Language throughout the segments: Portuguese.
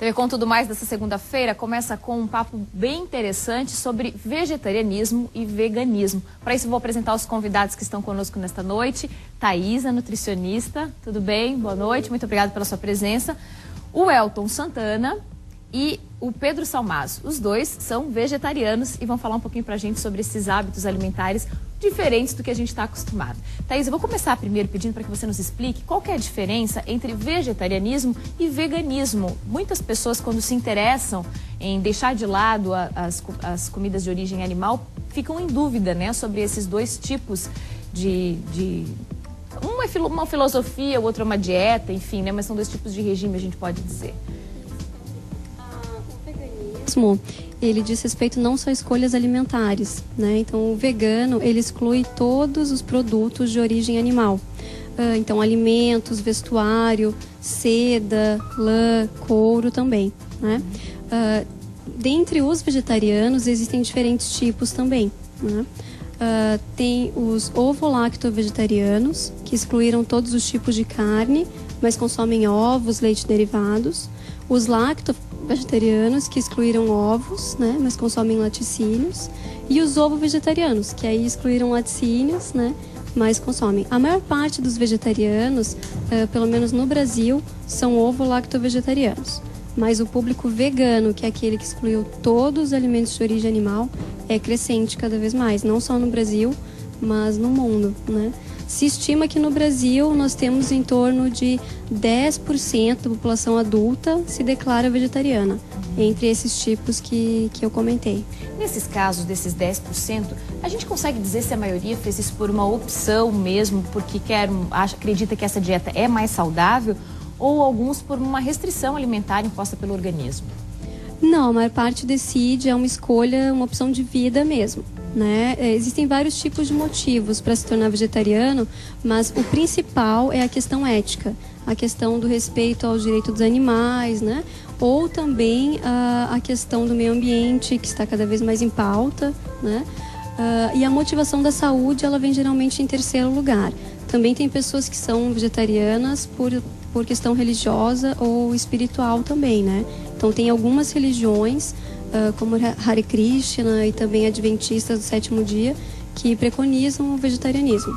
TV Com Tudo Mais dessa segunda-feira começa com um papo bem interessante sobre vegetarianismo e veganismo. Para isso, vou apresentar os convidados que estão conosco nesta noite. Thaisa, nutricionista, tudo bem? Boa noite, muito obrigada pela sua presença. O Elton Santana e o Pedro Salmazo. Os dois são vegetarianos e vão falar um pouquinho pra gente sobre esses hábitos alimentares diferentes do que a gente está acostumado. Thaisa, eu vou começar primeiro pedindo para que você nos explique qual que é a diferença entre vegetarianismo e veganismo. Muitas pessoas, quando se interessam em deixar de lado as comidas de origem animal, ficam em dúvida, né, sobre esses dois tipos um é uma filosofia, o outro é uma dieta, enfim, né, mas são dois tipos de regime, a gente pode dizer. Ele diz respeito não só a escolhas alimentares, né? Então, o vegano, ele exclui todos os produtos de origem animal. Então, alimentos, vestuário, seda, lã, couro também, né? Dentre os vegetarianos, existem diferentes tipos também, né? Tem os ovo-lacto-vegetarianos, que excluíram todos os tipos de carne, mas consomem ovos, leite derivados. Os lacto-vegetarianos, que excluíram ovos, né, mas consomem laticínios. E os ovo-vegetarianos, que aí excluíram laticínios, né, mas consomem. A maior parte dos vegetarianos, pelo menos no Brasil, são ovo-lacto-vegetarianos. Mas o público vegano, que é aquele que excluiu todos os alimentos de origem animal, é crescente cada vez mais, não só no Brasil, mas no mundo, né? Se estima que no Brasil nós temos em torno de 10% da população adulta se declara vegetariana, entre esses tipos que eu comentei. Nesses casos, desses 10%, a gente consegue dizer se a maioria fez isso por uma opção mesmo, porque acredita que essa dieta é mais saudável, ou alguns por uma restrição alimentar imposta pelo organismo? Não, a maior parte decide, é uma escolha, uma opção de vida mesmo, né? Existem vários tipos de motivos para se tornar vegetariano, mas o principal é a questão ética, a questão do respeito aos direitos dos animais, né? Ou também a questão do meio ambiente, que está cada vez mais em pauta, né? E a motivação da saúde, ela vem geralmente em terceiro lugar. Também tem pessoas que são vegetarianas por questão religiosa ou espiritual também, né? Então tem algumas religiões, como Hare Krishna e também adventistas do sétimo dia, que preconizam o vegetarianismo.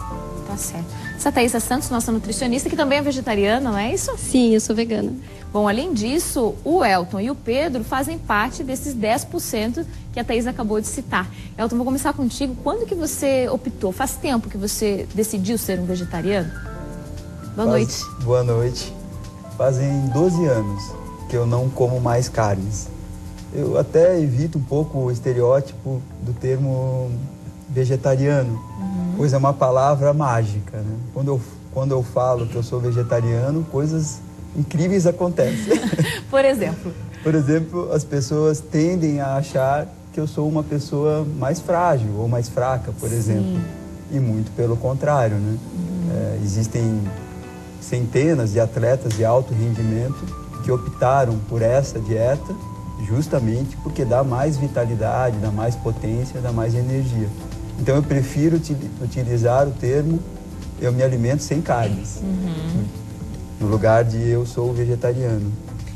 Tá certo. Essa Thaisa Santos, nossa nutricionista, que também é vegetariana, não é isso? Sim, eu sou vegana. Bom, além disso, o Elton e o Pedro fazem parte desses 10% que a Thaisa acabou de citar. Elton, vou começar contigo. Quando que você optou? Faz tempo que você decidiu ser um vegetariano? Boa noite. Boa noite. Fazem 12 anos que eu não como mais carnes. Eu até evito um pouco o estereótipo do termo vegetariano, pois é uma palavra mágica, né? Quando eu falo que eu sou vegetariano, coisas incríveis acontecem. Por exemplo? Por exemplo, as pessoas tendem a achar que eu sou uma pessoa mais frágil ou mais fraca, por exemplo. E muito pelo contrário, né? Existem centenas de atletas de alto rendimento que optaram por essa dieta justamente porque dá mais vitalidade, dá mais potência, dá mais energia. Então eu prefiro utilizar o termo eu me alimento sem carnes, no lugar de eu sou vegetariano.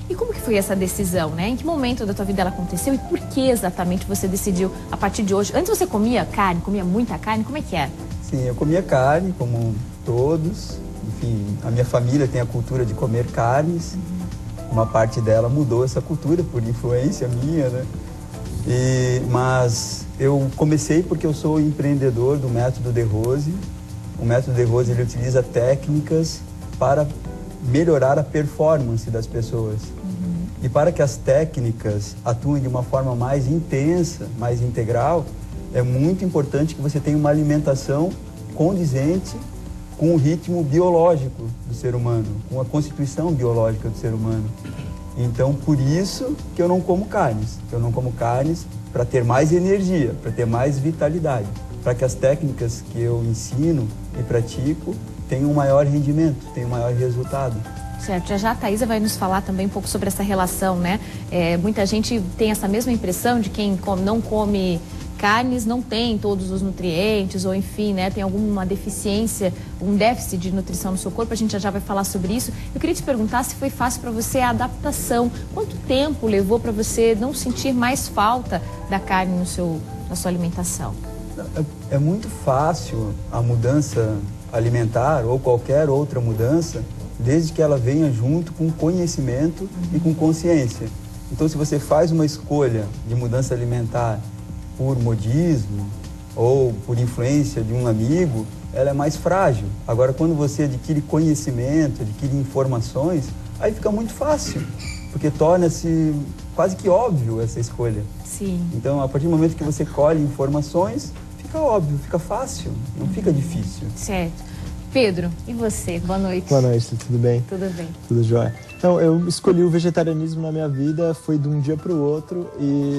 E como que foi essa decisão, né? Em que momento da tua vida ela aconteceu e por que exatamente você decidiu a partir de hoje? Antes você comia carne, comia muita carne, como é que era? Sim, eu comia carne como todos. Enfim, a minha família tem a cultura de comer carnes. Uma parte dela mudou essa cultura por influência minha, né? Mas eu comecei porque eu sou empreendedor do método De Rose. O método De Rose, ele utiliza técnicas para melhorar a performance das pessoas. E para que as técnicas atuem de uma forma mais intensa, mais integral, é muito importante que você tenha uma alimentação condizente com o ritmo biológico do ser humano, com a constituição biológica do ser humano. Então, por isso que eu não como carnes. Eu não como carnes para ter mais energia, para ter mais vitalidade, para que as técnicas que eu ensino e pratico tenham um maior rendimento, tenham um maior resultado. Certo, já a Thaisa vai nos falar também um pouco sobre essa relação, né? Muita gente tem essa mesma impressão de quem não come carnes não têm todos os nutrientes, ou enfim, né, tem alguma deficiência, um déficit de nutrição no seu corpo, a gente já vai falar sobre isso. Eu queria te perguntar se foi fácil para você a adaptação. Quanto tempo levou para você não sentir mais falta da carne na sua alimentação? É muito fácil a mudança alimentar ou qualquer outra mudança, desde que ela venha junto com conhecimento e com consciência. Então, se você faz uma escolha de mudança alimentar por modismo ou por influência de um amigo, ela é mais frágil. Agora, quando você adquire conhecimento, adquire informações, aí fica muito fácil, porque torna-se quase que óbvio essa escolha. Sim. Então, a partir do momento que você colhe informações, fica óbvio, fica fácil, não fica difícil. Certo. Pedro, e você? Boa noite. Boa noite, tudo bem? Tudo bem. Tudo jóia. Então, eu escolhi o vegetarianismo na minha vida, foi de um dia para o outro,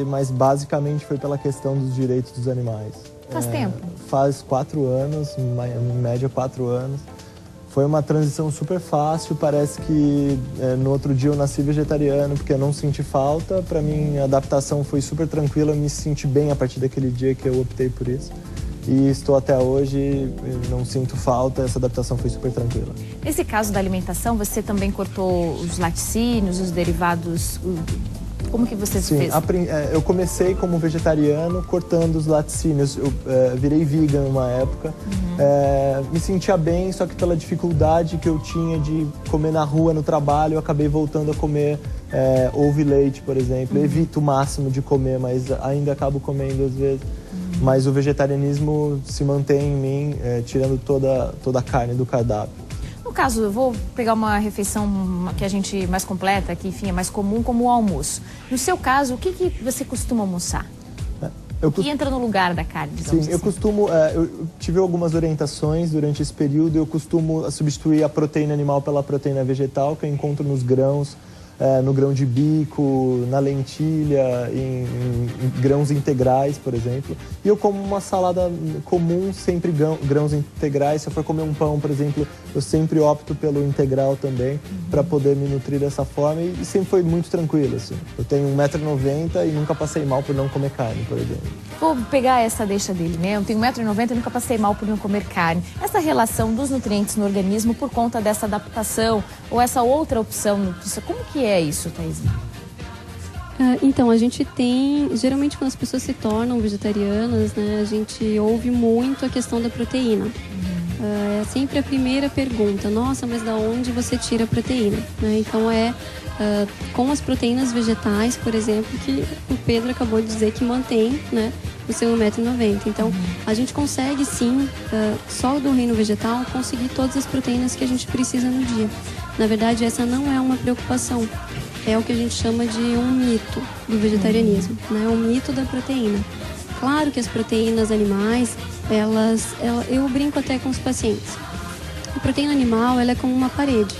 mas basicamente foi pela questão dos direitos dos animais. Faz tempo? Faz 4 anos, em média 4 anos. Foi uma transição super fácil, parece que no outro dia eu nasci vegetariano porque eu não senti falta. Para mim a adaptação foi super tranquila, eu me senti bem a partir daquele dia que eu optei por isso. E estou até hoje, não sinto falta, essa adaptação foi super tranquila. Nesse caso da alimentação, você também cortou os laticínios, os derivados? Como que você fez? Eu comecei como vegetariano cortando os laticínios. Eu virei vegan uma época. Me sentia bem, só que pela dificuldade que eu tinha de comer na rua, no trabalho, eu acabei voltando a comer ovo e leite, por exemplo. Evito o máximo de comer, mas ainda acabo comendo às vezes. Mas o vegetarianismo se mantém em mim, tirando toda a carne do cardápio. No caso, eu vou pegar uma refeição que a gente mais completa, que enfim é mais comum, como o almoço. No seu caso, o que você costuma almoçar? O que entra no lugar da carne, digamos assim? Eu tive algumas orientações durante esse período. Eu costumo substituir a proteína animal pela proteína vegetal, que eu encontro nos grãos, no grão de bico, na lentilha, em grãos integrais, por exemplo. E eu como uma salada comum, sempre grãos integrais. Se eu for comer um pão, por exemplo, eu sempre opto pelo integral também, para poder me nutrir dessa forma. E sempre foi muito tranquilo, assim. Eu tenho 1,90 m e nunca passei mal por não comer carne, por exemplo. Vou pegar essa deixa dele, né? Eu tenho 1,90 m e nunca passei mal por não comer carne. Essa relação dos nutrientes no organismo por conta dessa adaptação ou essa outra opção nutricional, como que é isso, Thaís? Então, a gente tem... Geralmente, quando as pessoas se tornam vegetarianas, né, a gente ouve muito a questão da proteína. É sempre a primeira pergunta. Nossa, mas da onde você tira a proteína? Né? Então, com as proteínas vegetais, por exemplo, que o Pedro acabou de dizer que mantém, né, o seu 1,90 m. Então, a gente consegue, sim, só do reino vegetal, conseguir todas as proteínas que a gente precisa no dia. Na verdade, essa não é uma preocupação. É o que a gente chama de um mito do vegetarianismo, né? O mito da proteína. Claro que as proteínas animais, eu brinco até com os pacientes. A proteína animal, ela é como uma parede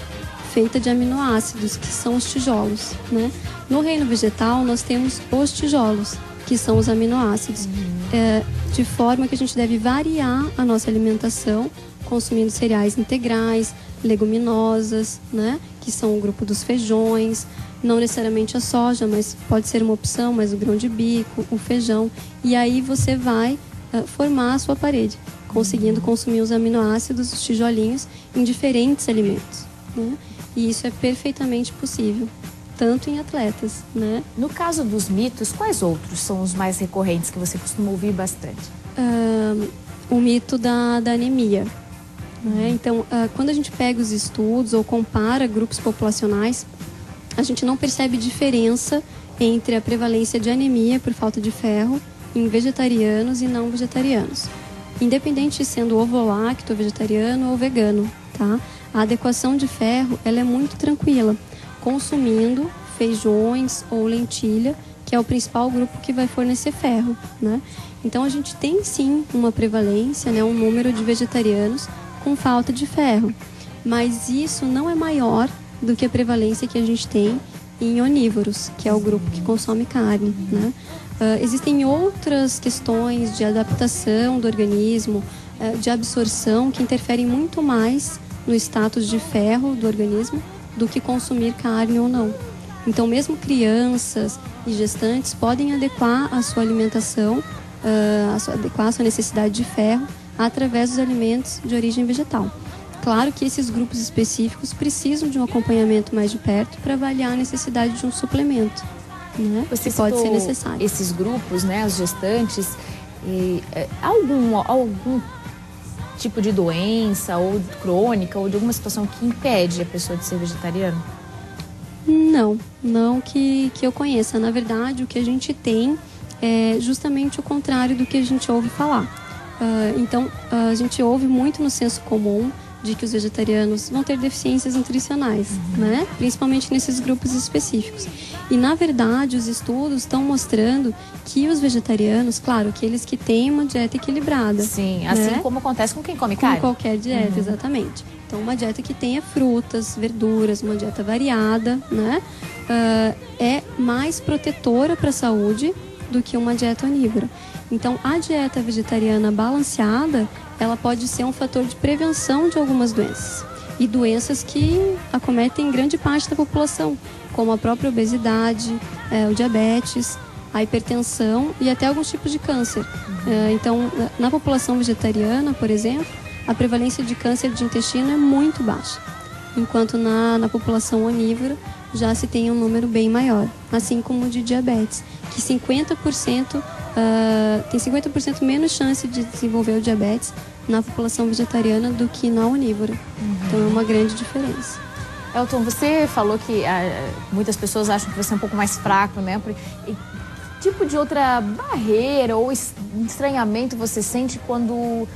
feita de aminoácidos, que são os tijolos, né? No reino vegetal, nós temos os tijolos, que são os aminoácidos. De forma que a gente deve variar a nossa alimentação, consumindo cereais integrais, leguminosas, né? Que são o grupo dos feijões, não necessariamente a soja, mas pode ser uma opção, mas o grão de bico, o feijão. E aí você vai formar a sua parede, conseguindo consumir os aminoácidos, os tijolinhos, em diferentes alimentos, né? E isso é perfeitamente possível, tanto em atletas, né? No caso dos mitos, quais outros são os mais recorrentes que você costuma ouvir bastante? O mito da anemia. Né? Então, quando a gente pega os estudos ou compara grupos populacionais, a gente não percebe diferença entre a prevalência de anemia por falta de ferro em vegetarianos e não vegetarianos. Independente de sendo ovo-lacto, vegetariano ou vegano, tá? A adequação de ferro, ela é muito tranquila, consumindo feijões ou lentilha, que é o principal grupo que vai fornecer ferro, né? Então, a gente tem sim uma prevalência, né, um número de vegetarianos com falta de ferro, mas isso não é maior do que a prevalência que a gente tem em onívoros, que é o grupo que consome carne, né? Existem outras questões de adaptação do organismo, de absorção, que interferem muito mais no status de ferro do organismo do que consumir carne ou não. Então, mesmo crianças e gestantes podem adequar a sua alimentação adequar a sua necessidade de ferro através dos alimentos de origem vegetal. Claro que esses grupos específicos precisam de um acompanhamento mais de perto para avaliar a necessidade de um suplemento, né? Você que pode ser citou necessário. esses grupos, né, os gestantes, algum tipo de doença ou crônica ou de alguma situação que impede a pessoa de ser vegetariana? Não que eu conheça. Na verdade, o que a gente tem é justamente o contrário do que a gente ouve falar. Então, a gente ouve muito no senso comum de que os vegetarianos vão ter deficiências nutricionais, né? Principalmente nesses grupos específicos. E, na verdade, os estudos estão mostrando que os vegetarianos, claro, aqueles que têm uma dieta equilibrada. Sim, né? assim como acontece com quem come Com carne. qualquer dieta, exatamente. Então, uma dieta que tenha frutas, verduras, uma dieta variada, né? É mais protetora para a saúde do que uma dieta onívora. Então, a dieta vegetariana balanceada, ela pode ser um fator de prevenção de algumas doenças. E doenças que acometem grande parte da população, como a própria obesidade, o diabetes, a hipertensão e até alguns tipos de câncer. Então, na população vegetariana, por exemplo, a prevalência de câncer de intestino é muito baixa, enquanto na população onívora já se tem um número bem maior, assim como o de diabetes, que 50% tem 50% menos chance de desenvolver o diabetes na população vegetariana do que na onívora. Então é uma grande diferença. Elton, você falou que muitas pessoas acham que você é um pouco mais fraco, né? Que tipo de outra barreira ou estranhamento você sente quando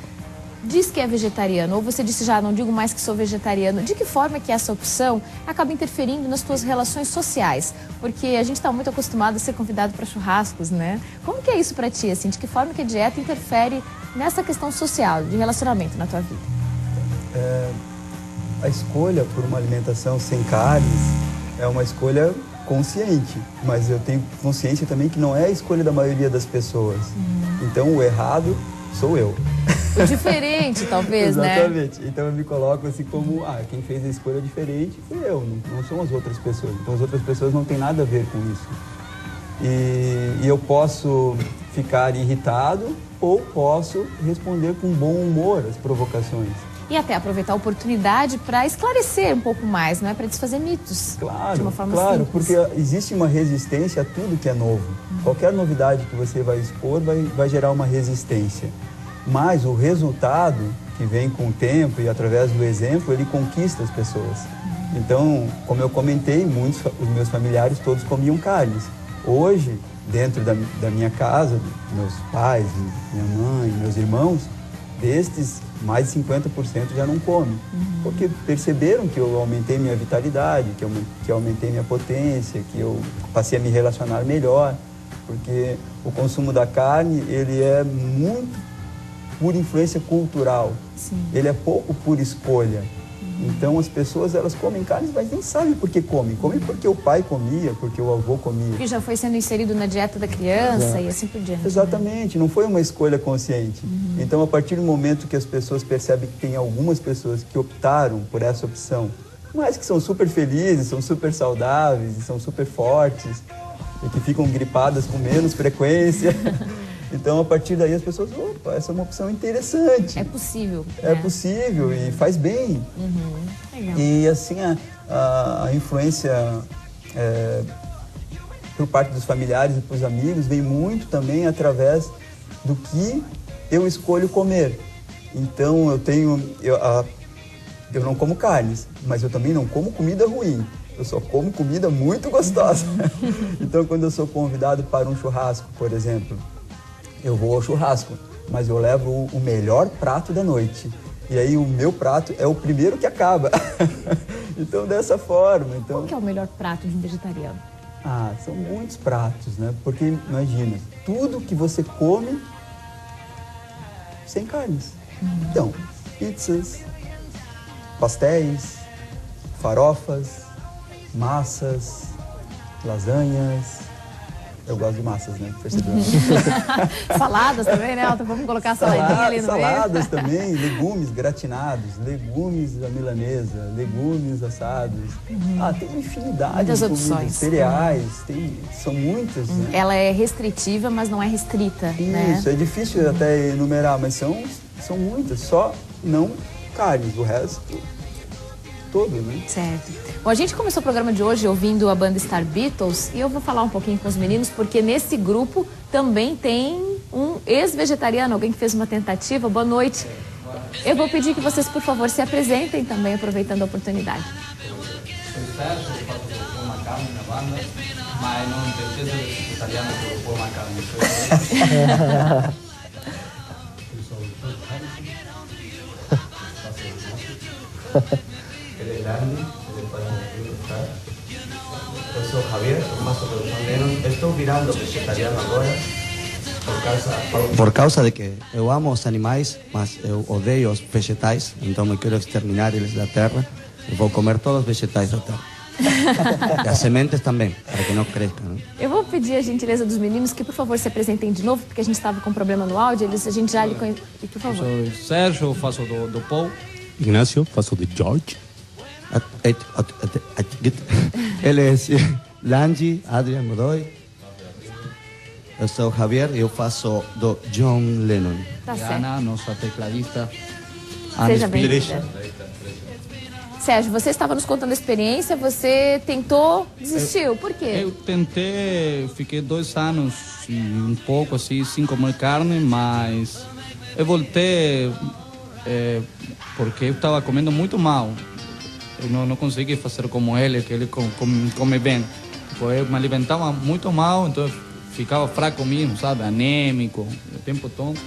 diz que é vegetariano? Ou você disse já, não digo mais que sou vegetariano. De que forma que essa opção acaba interferindo nas suas relações sociais? Porque a gente está muito acostumado a ser convidado para churrascos, né? Como que é isso para ti, assim? De que forma que a dieta interfere nessa questão social, de relacionamento na tua vida? A escolha por uma alimentação sem carnes é uma escolha consciente, mas eu tenho consciência também que não é a escolha da maioria das pessoas. Então o errado sou eu. O diferente, talvez, né? Exatamente. Então eu me coloco assim como, quem fez a escolha diferente fui eu, não são as outras pessoas. Então as outras pessoas não têm nada a ver com isso. E eu posso ficar irritado ou posso responder com bom humor às provocações. E até aproveitar a oportunidade para esclarecer um pouco mais, não é? Para desfazer mitos. Claro, de uma forma simples. Porque existe uma resistência a tudo que é novo. Qualquer novidade que você vai expor vai gerar uma resistência. Mas o resultado que vem com o tempo e através do exemplo, ele conquista as pessoas. Então, como eu comentei, os meus familiares todos comiam carnes. Hoje, dentro da minha casa, meus pais, minha mãe, meus irmãos, destes, mais de 50% já não comem. Porque perceberam que eu aumentei minha vitalidade, que eu aumentei minha potência, que eu passei a me relacionar melhor. Porque o consumo da carne, ele é muito por influência cultural. Sim. Ele é pouco por escolha. Então as pessoas, elas comem carnes, mas nem sabem por que comem. Comem porque o pai comia, porque o avô comia. Que já foi sendo inserido na dieta da criança e assim por diante. Exatamente, não foi uma escolha consciente. Então, a partir do momento que as pessoas percebem que tem algumas pessoas que optaram por essa opção, mas que são super felizes, são super saudáveis, são super fortes, e que ficam gripadas com menos frequência. Então, a partir daí, as pessoas, opa, essa é uma opção interessante. É possível. É possível e faz bem. Legal. E, assim, a influência por parte dos familiares e dos amigos vem muito também através do que eu escolho comer. Então, eu não como carnes, mas eu também não como comida ruim. Eu só como comida muito gostosa. Então, quando eu sou convidado para um churrasco, por exemplo, eu vou ao churrasco, mas eu levo o melhor prato da noite. E aí o meu prato é o primeiro que acaba. Então, dessa forma... Qual que é o melhor prato de um vegetariano? São muitos pratos, né? Porque, imagina, tudo que você come sem carnes. Então, pizzas, pastéis, farofas, massas, lasanhas, Eu gosto de massas, né? Percebeu? Saladas também, né, Elton? Vamos colocar a saladinha ali no meio. Saladas também, legumes gratinados, legumes à milanesa, legumes assados. Tem uma infinidade Muitas de opções. comidas, cereais, são muitas, né? Ela é restritiva, mas não é restrita, né? Isso, é difícil até enumerar, mas são muitas, só não carnes, o resto todo, né? Certo. Bom, a gente começou o programa de hoje ouvindo a banda Star Beatles e eu vou falar um pouquinho com os meninos, porque nesse grupo também tem um ex-vegetariano, alguém que fez uma tentativa. Boa noite. Eu vou pedir que vocês, por favor, se apresentem também, aproveitando a oportunidade. Eu faço uma carne na banda, mas não entendo ser vegetariano por uma carne. Ele é grande, ele pode gostar. Eu sou Javier, faço produção Lennon. Estou virando vegetariano agora por causa de que eu amo os animais, mas eu odeio os vegetais, então eu quero exterminar eles da terra e vou comer todos os vegetais da terra. E as sementes também, para que não cresçam. Né? Eu vou pedir a gentileza dos meninos que, por favor, se apresentem de novo, porque a gente estava com problema no áudio, a gente já lhe conhece. Por favor. Eu sou Sérgio, faço do Paul. Ignacio, faço de George. Ele é Lange, Adrian Godoy. Eu sou Javier e eu faço do John Lennon. Tá certo. Ana, nossa tecladista. Seja bem-vinda. Sérgio, você estava nos contando a experiência, você tentou, desistiu, por quê? Eu tentei, fiquei 2 anos e um pouco assim, sem comer carne, mas eu voltei porque eu estava comendo muito mal. Eu não consegui fazer como ele, que ele come bem. Eu me alimentava muito mal, então eu ficava fraco mesmo, sabe, anêmico, o tempo todo.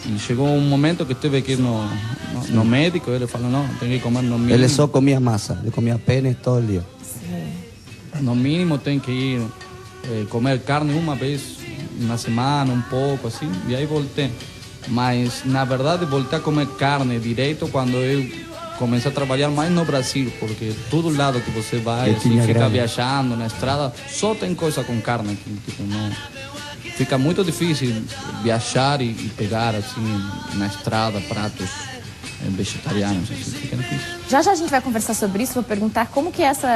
E chegou um momento que tive que ir no médico, ele falou, não, tem que comer no mínimo. Ele só comia massa, ele comia pênis todo dia. No mínimo tem que ir comer carne uma vez na semana, um pouco assim, e aí voltei. Mas, na verdade, voltei a comer carne direito quando eu comecei a trabalhar mais no Brasil, porque todo lado que você vai, assim, fica viajando na estrada, só tem coisa com carne aqui, tipo, não... Fica muito difícil viajar e pegar assim na estrada pratos vegetarianos, assim, fica difícil. Já a gente vai conversar sobre isso, vou perguntar como que é essa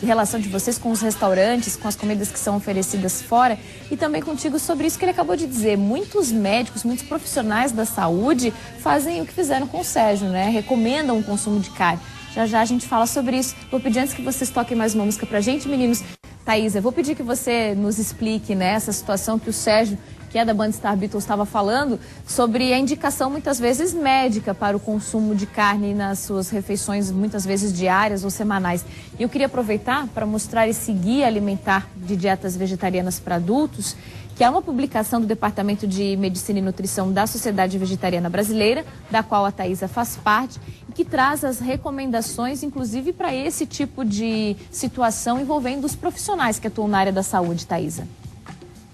relação de vocês com os restaurantes, com as comidas que são oferecidas fora e também contigo sobre isso que ele acabou de dizer. Muitos médicos, muitos profissionais da saúde fazem o que fizeram com o Sérgio, né? Recomendam o consumo de carne. Já a gente fala sobre isso. Vou pedir antes que vocês toquem mais uma música pra gente, meninos. Thaísa, vou pedir que você nos explique, né, essa situação que o Sérgio, que é da banda Star Beatles, estava falando, sobre a indicação muitas vezes médica para o consumo de carne nas suas refeições, muitas vezes diárias ou semanais. E eu queria aproveitar para mostrar esse guia alimentar de dietas vegetarianas para adultos, que é uma publicação do Departamento de Medicina e Nutrição da Sociedade Vegetariana Brasileira, da qual a Thaísa faz parte, e que traz as recomendações, inclusive, para esse tipo de situação envolvendo os profissionais que atuam na área da saúde, Thaísa.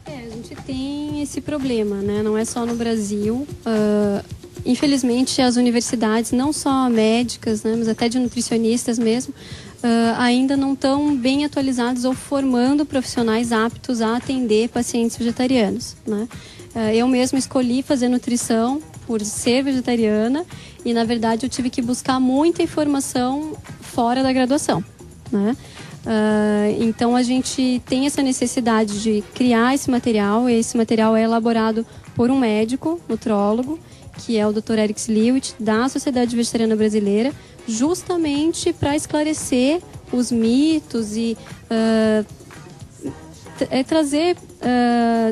A gente tem esse problema, né? Não é só no Brasil. Infelizmente, as universidades, não só médicas, né, mas até de nutricionistas mesmo, ainda não estão bem atualizados ou formando profissionais aptos a atender pacientes vegetarianos, né? Eu mesma escolhi fazer nutrição por ser vegetariana e, na verdade, eu tive que buscar muita informação fora da graduação, né? Então, a gente tem essa necessidade de criar esse material. Esse material é elaborado por um médico, nutrólogo, que é o Dr. Eric Sliwit, da Sociedade Vegetariana Brasileira, justamente para esclarecer os mitos e trazer,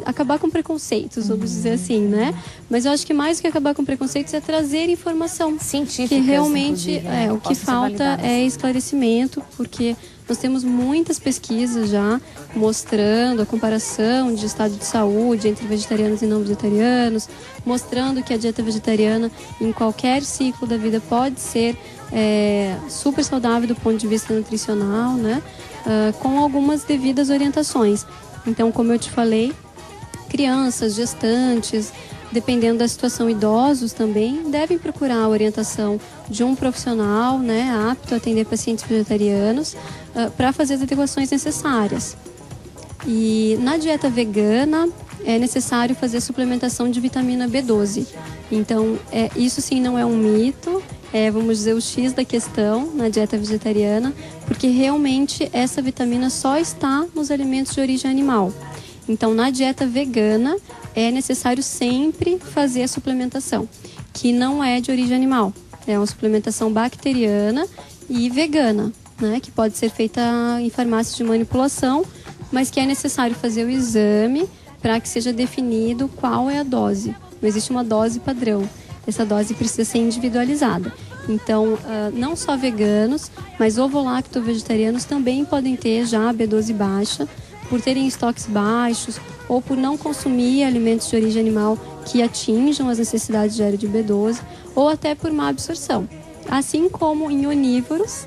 acabar com preconceitos, vamos dizer assim, né? Mas eu acho que mais do que acabar com preconceitos é trazer informação científica. Que realmente o que falta é esclarecimento, porque nós temos muitas pesquisas já mostrando a comparação de estado de saúde entre vegetarianos e não vegetarianos, mostrando que a dieta vegetariana em qualquer ciclo da vida pode ser super saudável do ponto de vista nutricional, né? Com algumas devidas orientações. Então, como eu te falei, crianças, gestantes, dependendo da situação, idosos também devem procurar a orientação de um profissional, né, apto a atender pacientes vegetarianos para fazer as adequações necessárias. E na dieta vegana é necessário fazer suplementação de vitamina B12. Então, isso sim não é um mito, vamos dizer, o X da questão na dieta vegetariana, porque realmente essa vitamina só está nos alimentos de origem animal. Então, na dieta vegana, é necessário sempre fazer a suplementação, que não é de origem animal. É uma suplementação bacteriana e vegana, né, que pode ser feita em farmácias de manipulação, mas que é necessário fazer o exame para que seja definido qual é a dose. Não existe uma dose padrão. Essa dose precisa ser individualizada. Então, não só veganos, mas ovo-lacto-vegetarianos também podem ter já a B12 baixa, por terem estoques baixos ou por não consumir alimentos de origem animal que atinjam as necessidades diárias de B12, ou até por má absorção. Assim como em onívoros,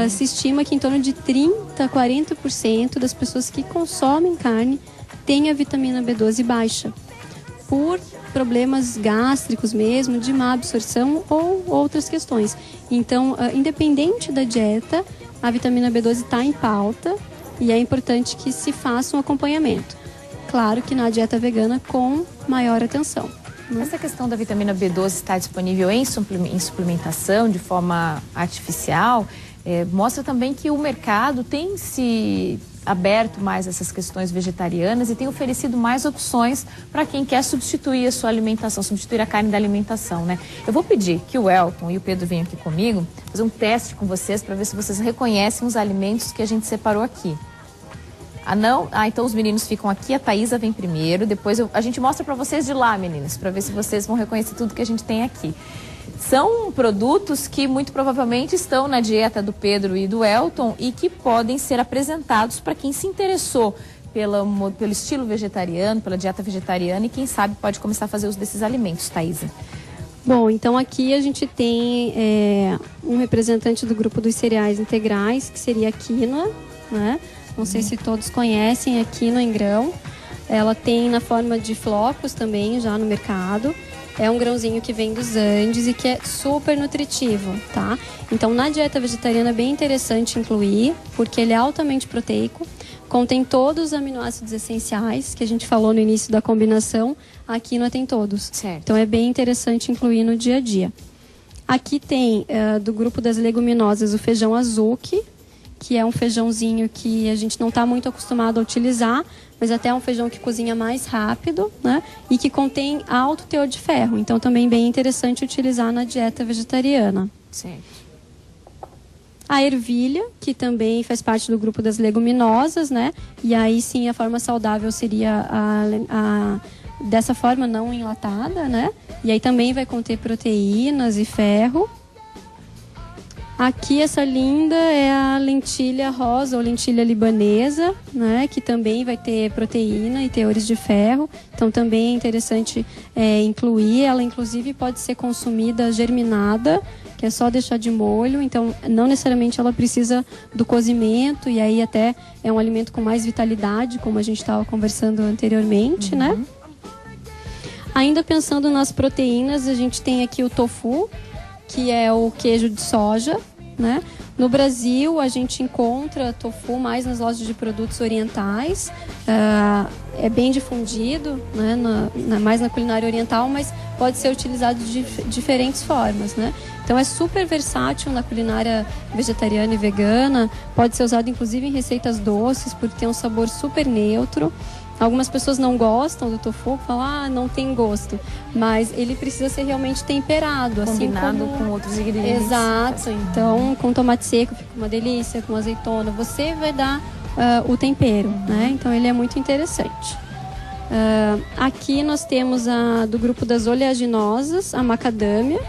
se estima que em torno de 30% a 40% das pessoas que consomem carne têm a vitamina B12 baixa, por problemas gástricos mesmo, de má absorção ou outras questões. Então, independente da dieta, a vitamina B12 está em pauta e é importante que se faça um acompanhamento. Claro que na dieta vegana com maior atenção. Essa questão da vitamina B12 estar disponível em suplementação de forma artificial, mostra também que o mercado tem se aberto mais a essas questões vegetarianas e tem oferecido mais opções para quem quer substituir a sua alimentação, substituir a carne da alimentação, né? Eu vou pedir que o Elton e o Pedro venham aqui comigo, fazer um teste com vocês para ver se vocês reconhecem os alimentos que a gente separou aqui. Ah, não? Ah, então os meninos ficam aqui, a Thaísa vem primeiro, depois a gente mostra para vocês de lá, meninas, para ver se vocês vão reconhecer tudo que a gente tem aqui. São produtos que muito provavelmente estão na dieta do Pedro e do Elton e que podem ser apresentados para quem se interessou pelo estilo vegetariano, pela dieta vegetariana e quem sabe pode começar a fazer uso desses alimentos, Thaísa. Bom, então aqui a gente tem um representante do grupo dos cereais integrais, que seria a quinoa, né? Não sei se todos conhecem a quinoa em grão. Ela tem na forma de flocos também já no mercado. É um grãozinho que vem dos Andes e que é super nutritivo, tá? Então, na dieta vegetariana é bem interessante incluir, porque ele é altamente proteico, contém todos os aminoácidos essenciais, que a gente falou no início da combinação, a quinoa tem todos. Certo. Então, é bem interessante incluir no dia a dia. Aqui tem, do grupo das leguminosas, o feijão azuki, que é um feijãozinho que a gente não está muito acostumado a utilizar, mas até é um feijão que cozinha mais rápido, né? E que contém alto teor de ferro. Então, também bem interessante utilizar na dieta vegetariana. Certo. A ervilha, que também faz parte do grupo das leguminosas, né? E aí sim a forma saudável seria dessa forma não enlatada, né? E aí também vai conter proteínas e ferro. Aqui essa linda é a lentilha rosa ou lentilha libanesa, né, que também vai ter proteína e teores de ferro. Então também é interessante incluir. Ela inclusive pode ser consumida germinada, que é só deixar de molho. Então não necessariamente ela precisa do cozimento e aí até é um alimento com mais vitalidade, como a gente estava conversando anteriormente, né? Ainda pensando nas proteínas, a gente tem aqui o tofu, que é o queijo de soja, né? No Brasil, a gente encontra tofu mais nas lojas de produtos orientais. É bem difundido, né? Mais na culinária oriental, mas pode ser utilizado de diferentes formas, né? Então, é super versátil na culinária vegetariana e vegana. Pode ser usado, inclusive, em receitas doces, porque tem um sabor super neutro. Algumas pessoas não gostam do tofu, falam, não tem gosto. Mas ele precisa ser realmente temperado. Combinado assim como... com outros ingredientes. Exato. Então, com tomate seco fica uma delícia, com azeitona. Você vai dar o tempero, né? Então, ele é muito interessante. Aqui nós temos do grupo das oleaginosas, a macadâmia,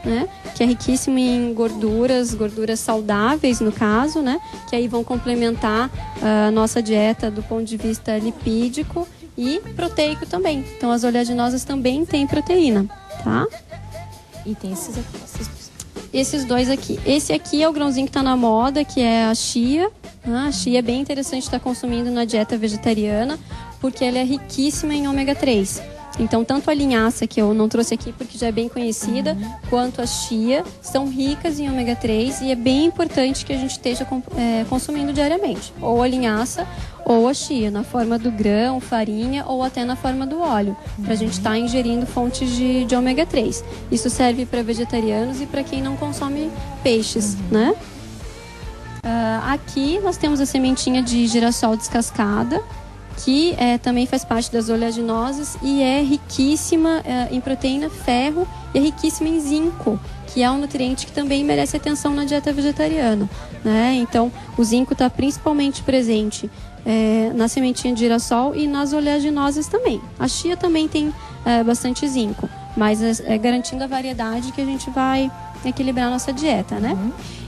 né? Que é riquíssimo em gorduras saudáveis no caso, né? Que aí vão complementar a nossa dieta do ponto de vista lipídico e proteico também. Então as oleaginosas também têm proteína, tá? E tem esses aqui, esses dois aqui. Esse aqui é o grãozinho que está na moda, que é a chia. A chia é bem interessante estar consumindo na dieta vegetariana, porque ela é riquíssima em ômega 3. Então, tanto a linhaça, que eu não trouxe aqui porque já é bem conhecida, quanto a chia são ricas em ômega 3 e é bem importante que a gente esteja consumindo diariamente. Ou a linhaça ou a chia, na forma do grão, farinha ou até na forma do óleo, para a gente estar ingerindo fontes de ômega 3. Isso serve para vegetarianos e para quem não consome peixes, né? Aqui nós temos a sementinha de girassol descascada, que também faz parte das oleaginosas e é riquíssima em proteína, ferro e é riquíssima em zinco, que é um nutriente que também merece atenção na dieta vegetariana, né? Então, o zinco está principalmente presente na sementinha de girassol e nas oleaginosas também. A chia também tem bastante zinco, mas garantindo a variedade que a gente vai equilibrar a nossa dieta, né?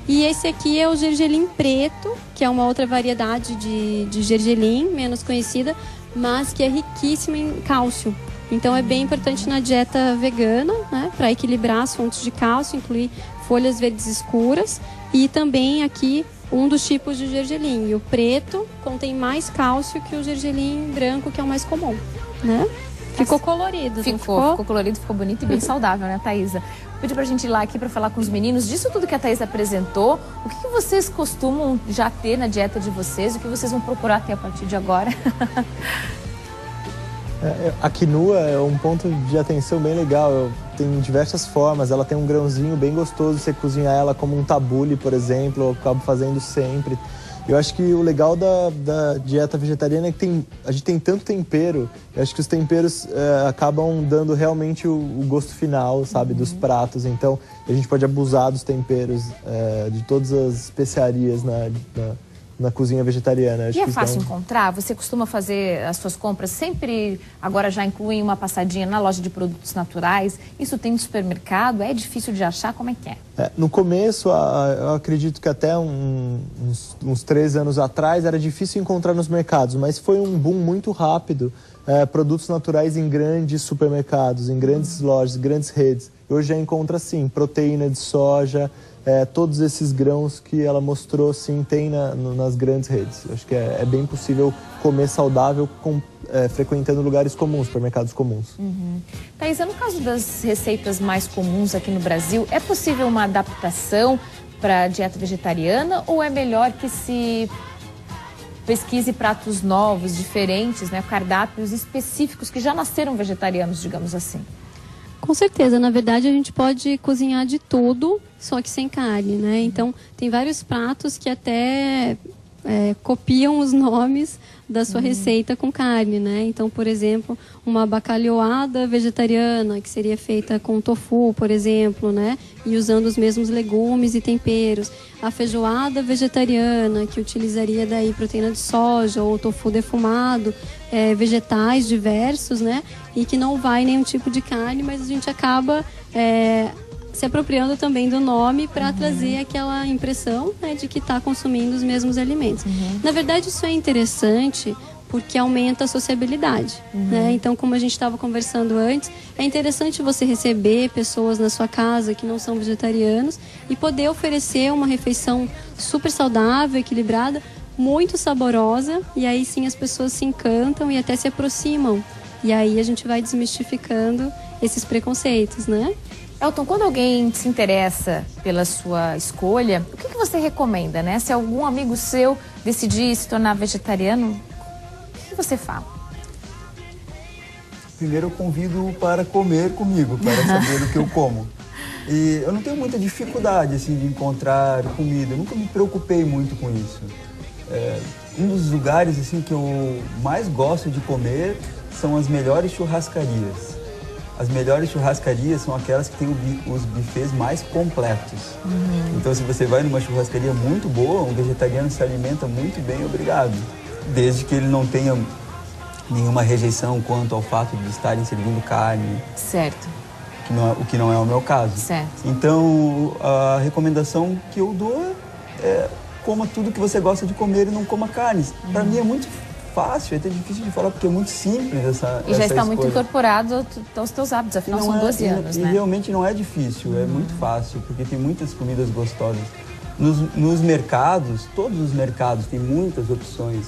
E esse aqui é o gergelim preto, que é uma outra variedade de gergelim, menos conhecida, mas que é riquíssima em cálcio. Então é bem importante na dieta vegana, né, para equilibrar as fontes de cálcio, incluir folhas verdes escuras e também aqui um dos tipos de gergelim. E o preto contém mais cálcio que o gergelim branco, que é o mais comum, né? Ficou colorido. Ficou colorido, ficou bonito e bem saudável, né, Thaisa? Vou pedir pra gente ir lá aqui para falar com os meninos disso tudo que a Thaisa apresentou. O que vocês costumam já ter na dieta de vocês? O que vocês vão procurar ter a partir de agora? A quinua é um ponto de atenção bem legal. Tem diversas formas. Ela tem um grãozinho bem gostoso. Você cozinhar ela como um tabule, por exemplo. Eu acabo fazendo sempre. Eu acho que o legal da dieta vegetariana é que a gente tem tanto tempero. Eu acho que os temperos acabam dando realmente o gosto final, sabe, dos pratos. Então, a gente pode abusar dos temperos, de todas as especiarias na cozinha vegetariana. E é fácil encontrar? Você costuma fazer as suas compras sempre, agora já incluem uma passadinha na loja de produtos naturais? Isso tem no supermercado? É difícil de achar? Como é que é? No começo, eu acredito que até uns 3 anos atrás era difícil encontrar nos mercados, mas foi um boom muito rápido. Produtos naturais em grandes supermercados, em grandes lojas, grandes redes. Hoje já encontra, sim, proteína de soja, todos esses grãos que ela mostrou, sim, tem nas grandes redes. Eu acho que é bem possível comer saudável frequentando lugares comuns, supermercados comuns. Thaisa, no caso das receitas mais comuns aqui no Brasil, é possível uma adaptação para a dieta vegetariana ou é melhor que se pesquise pratos novos, diferentes, né, cardápios específicos que já nasceram vegetarianos, digamos assim? Com certeza, na verdade a gente pode cozinhar de tudo, só que sem carne, né? Então tem vários pratos que até copiam os nomes da sua receita com carne, né? Então, por exemplo, uma bacalhoada vegetariana, que seria feita com tofu, por exemplo, né? E usando os mesmos legumes e temperos. A feijoada vegetariana, que utilizaria daí proteína de soja ou tofu defumado, vegetais diversos, né? E que não vai nenhum tipo de carne, mas a gente acaba se apropriando também do nome para trazer aquela impressão, né, de que está consumindo os mesmos alimentos. Na verdade, isso é interessante porque aumenta a sociabilidade, né? Então, como a gente estava conversando antes, é interessante você receber pessoas na sua casa que não são vegetarianos e poder oferecer uma refeição super saudável, equilibrada, muito saborosa, e aí sim as pessoas se encantam e até se aproximam. E aí a gente vai desmistificando esses preconceitos, né? Elton, quando alguém se interessa pela sua escolha, o que você recomenda, né? Se algum amigo seu decidir se tornar vegetariano, o que você fala? Primeiro eu convido para comer comigo, para saber o que eu como. E eu não tenho muita dificuldade assim, de encontrar comida, eu nunca me preocupei muito com isso. Um dos lugares assim, que eu mais gosto de comer são as melhores churrascarias. As melhores churrascarias são aquelas que têm os buffets mais completos. Então, se você vai numa churrascaria muito boa, um vegetariano se alimenta muito bem, obrigado. Desde que ele não tenha nenhuma rejeição quanto ao fato de estarem servindo carne. Certo. O que não é o meu caso. Certo. Então, a recomendação que eu dou é coma tudo que você gosta de comer e não coma carnes. Para mim é muito fácil, é até difícil de falar porque é muito simples essa E já está escolha. muito incorporado aos teus hábitos, afinal são 12 anos, né? E realmente não é difícil, é muito fácil, porque tem muitas comidas gostosas. Nos mercados, todos os mercados têm muitas opções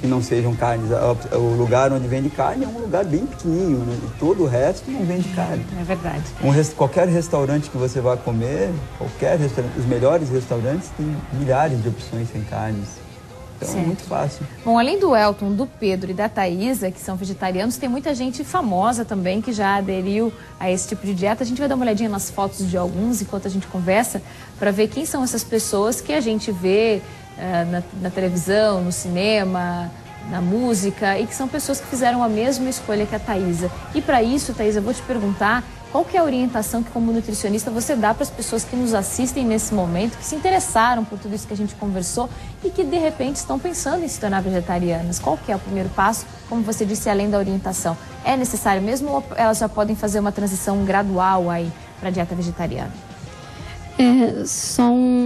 que não sejam carnes. O lugar onde vende carne é um lugar bem pequenininho, né? E todo o resto não vende carne. É verdade. Qualquer restaurante que você vá comer, os melhores restaurantes têm milhares de opções sem carnes. Então é Certo. muito fácil. Bom, além do Elton, do Pedro e da Thaisa, que são vegetarianos, tem muita gente famosa também que já aderiu a esse tipo de dieta. A gente vai dar uma olhadinha nas fotos de alguns enquanto a gente conversa para ver quem são essas pessoas que a gente vê na televisão, no cinema, na música, e que são pessoas que fizeram a mesma escolha que a Thaisa. E para isso, Thaisa, eu vou te perguntar qual que é a orientação que, como nutricionista, você dá para as pessoas que nos assistem nesse momento, que se interessaram por tudo isso que a gente conversou e que, de repente, estão pensando em se tornar vegetarianas. Qual que é o primeiro passo? Como você disse, além da orientação, é necessário mesmo ou elas já podem fazer uma transição gradual aí para a dieta vegetariana?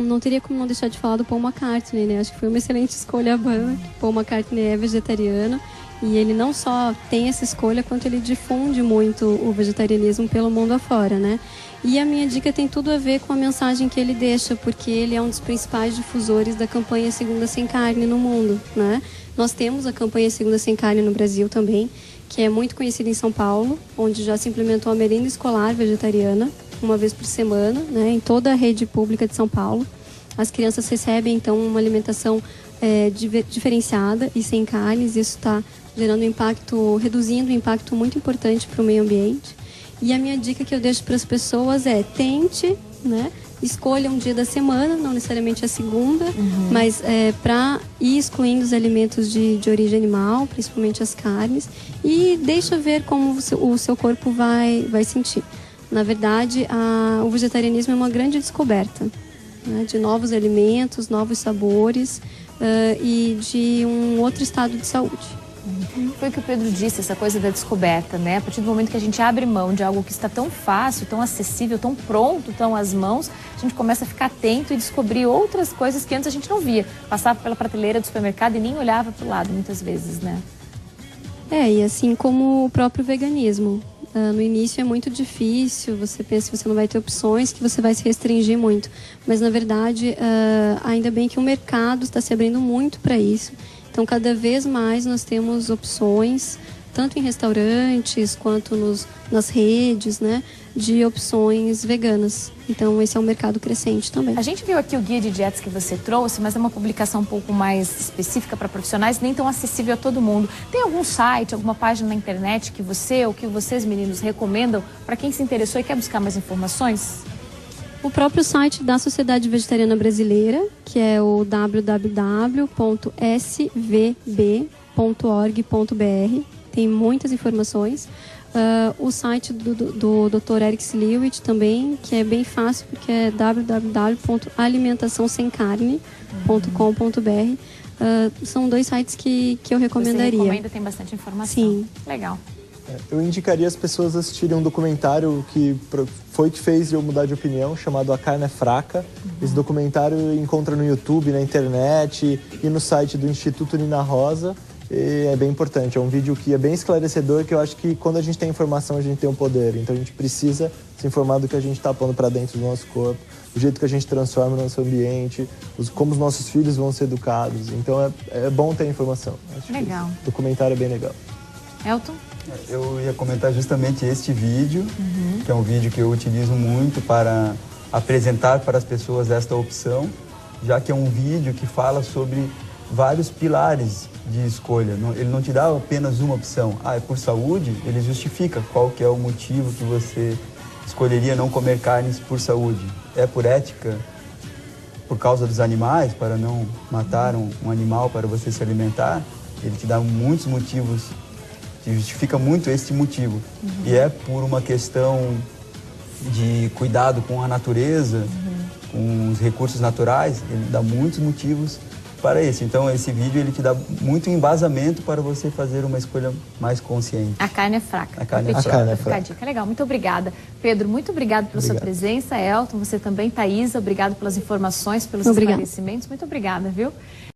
Não teria como não deixar de falar do Paul McCartney, né? Acho que foi uma excelente escolha a banda. Paul McCartney é vegetariano e ele não só tem essa escolha, quanto ele difunde muito o vegetarianismo pelo mundo afora, né? E a minha dica tem tudo a ver com a mensagem que ele deixa, porque ele é um dos principais difusores da campanha Segunda Sem Carne no mundo, né? Nós temos a campanha Segunda Sem Carne no Brasil também, que é muito conhecida em São Paulo, onde já se implementou a merenda escolar vegetariana, uma vez por semana, né, em toda a rede pública de São Paulo. As crianças recebem, então, uma alimentação diferenciada e sem carnes. Isso está gerando reduzindo um impacto muito importante para o meio ambiente. E a minha dica que eu deixo para as pessoas é: tente, né, escolha um dia da semana, não necessariamente a segunda, mas para ir excluindo os alimentos de origem animal, principalmente as carnes, e deixa ver como o seu corpo vai sentir. Na verdade, o vegetarianismo é uma grande descoberta, né, de novos alimentos, novos sabores e de um outro estado de saúde. Foi o que o Pedro disse, essa coisa da descoberta, né? A partir do momento que a gente abre mão de algo que está tão fácil, tão acessível, tão pronto, tão às mãos, a gente começa a ficar atento e descobrir outras coisas que antes a gente não via. Passava pela prateleira do supermercado e nem olhava para o lado, muitas vezes, né? E assim como o próprio veganismo. No início é muito difícil, você pensa que você não vai ter opções, que você vai se restringir muito. Mas, na verdade, ainda bem que o mercado está se abrindo muito para isso. Então, cada vez mais nós temos opções, tanto em restaurantes quanto nas redes, né, de opções veganas. Então, esse é um mercado crescente também. A gente viu aqui o guia de dietas que você trouxe, mas é uma publicação um pouco mais específica para profissionais, nem tão acessível a todo mundo. Tem algum site, alguma página na internet que você ou que vocês, meninos, recomendam para quem se interessou e quer buscar mais informações? O próprio site da Sociedade Vegetariana Brasileira, que é o www.svb.org.br, tem muitas informações. O site do Dr. Eric Sliwich também, que é bem fácil, porque é www.alimentaçãosemcarne.com.br. São dois sites que eu recomendaria. Você recomenda, tem bastante informação. Sim. Legal. Eu indicaria as pessoas assistirem um documentário que fez eu mudar de opinião, chamado A Carne é Fraca. Esse documentário encontra no YouTube, na internet e no site do Instituto Nina Rosa. E é bem importante, é um vídeo que é bem esclarecedor, que eu acho que quando a gente tem informação, a gente tem um poder. Então a gente precisa se informar do que a gente está pondo para dentro do nosso corpo, o jeito que a gente transforma o nosso ambiente, como os nossos filhos vão ser educados. Então é bom ter informação. Acho legal. O documentário é bem legal. Elton? Eu ia comentar justamente este vídeo, que é um vídeo que eu utilizo muito para apresentar para as pessoas esta opção, já que é um vídeo que fala sobre vários pilares de escolha. Ele não te dá apenas uma opção. É por saúde, ele justifica qual que é o motivo que você escolheria não comer carnes por saúde. É por ética, por causa dos animais, para não matar um animal para você se alimentar. Ele te dá muitos motivos, te justifica muito este motivo. E é por uma questão de cuidado com a natureza, com os recursos naturais, ele dá muitos motivos para isso. Então, esse vídeo ele te dá muito embasamento para você fazer uma escolha mais consciente. A carne é fraca. A carne é fraca. Dica. Legal, muito obrigada. Pedro, muito obrigado pela sua presença. Elton, você também. Thaisa, obrigado pelas informações, pelos esclarecimentos. Muito obrigada, viu?